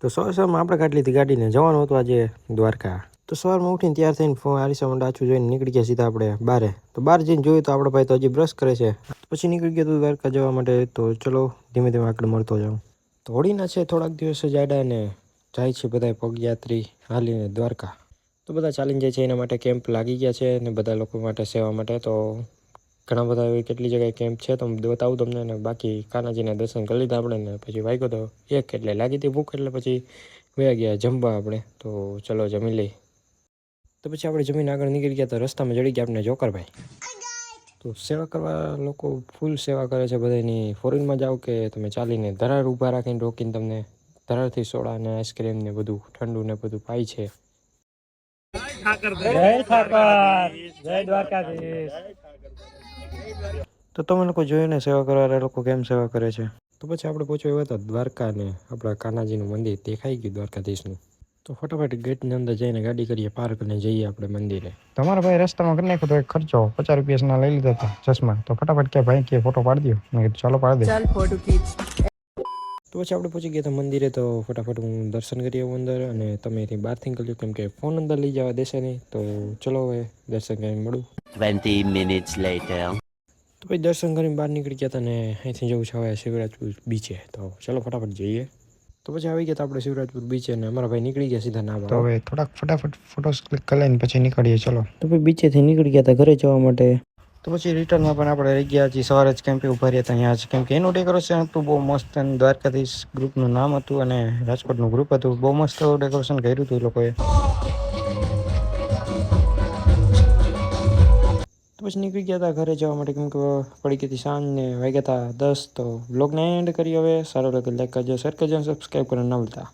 તો સવારમાં આપણે કાઢી લીધી ગાડીને જવાનું હતું આજે દ્વારકા. તો સવારમાં ઉઠીને તૈયાર થઈને આરીસા ડાચું જોઈને નીકળી ગયા સીધા આપણે બારે. તો બહાર જઈને જોયું તો આપણો ભાઈ તો હજી બ્રશ કરે છે. પછી નીકળી ગયો તો દ્વારકા જવા માટે. તો ચલો ધીમે ધીમે આગળ મળતો જાઉં. તો હોળીના છે થોડાક દિવસ જ આડા ને જાય છે બધા પગયાત્રી હાલીને દ્વારકા. તો બધા ચાલીને જાય છે, એના માટે કેમ્પ લાગી ગયા છે અને બધા લોકો માટે સેવા માટે. તો ઘણા બધા એવી કેટલી જગ્યાએ કેમ્પ છે તો બતાવું તમને. ને બાકી કાનાજીના દર્શન કરી લીધા આપણે ને પછી વાગ્યો તો 1 એટલે લાગી હતી ભૂખ એટલે પછી વયા ગયા જમવા આપણે. તો ચલો જમી લઈ. તો પછી આપણે જમીન આગળ નીકળી ગયા તો રસ્તામાં જડી ગયા આપણે જોકરભાઈ. તો સેવા કરવા લોકો ફૂલ સેવા કરે છે બધાની. ફોરેનમાં જાઓ કે તમે ચાલીને ધરાર ઊભા રાખીને રોકીને તમને ધરારથી સોડા ને આઈસ્ક્રીમ ને બધું ઠંડુ ને બધું પાય છે. જય ઠાકર, જય દ્વારકાધીશ. તો તમે લોકો જોયું ને સેવા કરવાના લોકો કેમ સેવા કરે છે. તો પછી આપણે પહોંચ્યો એવા હતા દ્વારકા ને આપણા કાનાજીનું મંદિર દેખાઈ ગયું દ્વારકાધીશનું. તો ફટાફટ ગેટની અંદર જઈને ગાડી કરીએ પાર્ક અને જઈએ આપણે મંદિરે. તમારા ભાઈ રસ્તામાં કરી નાખ્યો તો એક ખર્ચો 50 રૂપિયાના લઈ લીધા હતા ચશ્મા. તો ફટાફટ કે ભાઈ કે ફોટો પાડી દો. મેં કીધું ચાલો પાડી દે. ચાલ ફોટો ખીચ. તો પછી આપણે પહોંચી ગયા હતા મંદિરે. તો ફટાફટ હું દર્શન કરી આવું અંદર અને તમે ત્યાં બહારથી નીકળ્યો કેમ કે ફોન અંદર લઈ જવા દેશે નહીં. તો ચલો હવે દર્શન કરીને મળું. 20 minutes later. તો પછી દર્શન કરીને બહાર નીકળી ગયા હતા ને અહીંથી જવું છે હવે શિવરાજપુર બીચે. તો ચલો ફટાફટ જઈએ. તો પછી આવી ગયા હતા આપણે શિવરાજપુર બીચે અને અમારા ભાઈ નીકળી ગયા સીધા નાવા. તો હવે થોડાક ફટાફટ ફોટોસ ક્લિક કરી લઈને પછી નીકળીએ. ચલો. તો પછી બીચેથી નીકળી ગયા હતા ઘરે જવા માટે. તો પછી રિટર્નમાં પણ આપણે રહી ગયા. હજી સવારે જ કેમ્પે ઉભા રહ્યા હતા અહીંયા જ. કેમ કે એનું ડેકોરેશન હતું બહુ મસ્ત. અને દ્વારકાધીશ ગ્રુપનું નામ હતું અને રાજકોટનું ગ્રુપ હતું. બહુ મસ્ત ડેકોરેશન કર્યું હતું એ લોકોએ. તો પછી નીકળી ગયા હતા ઘરે જવા માટે કેમ કે પડી ગઈ હતી સાંજ ને વાગ્યા હતા 10. તો વ્લોગને એન્ડ કરી. હવે સારો લાગે લાઈક કરજો, શેર કરજો, સબસ્ક્રાઈબ કરવાનું ના ભૂલતા.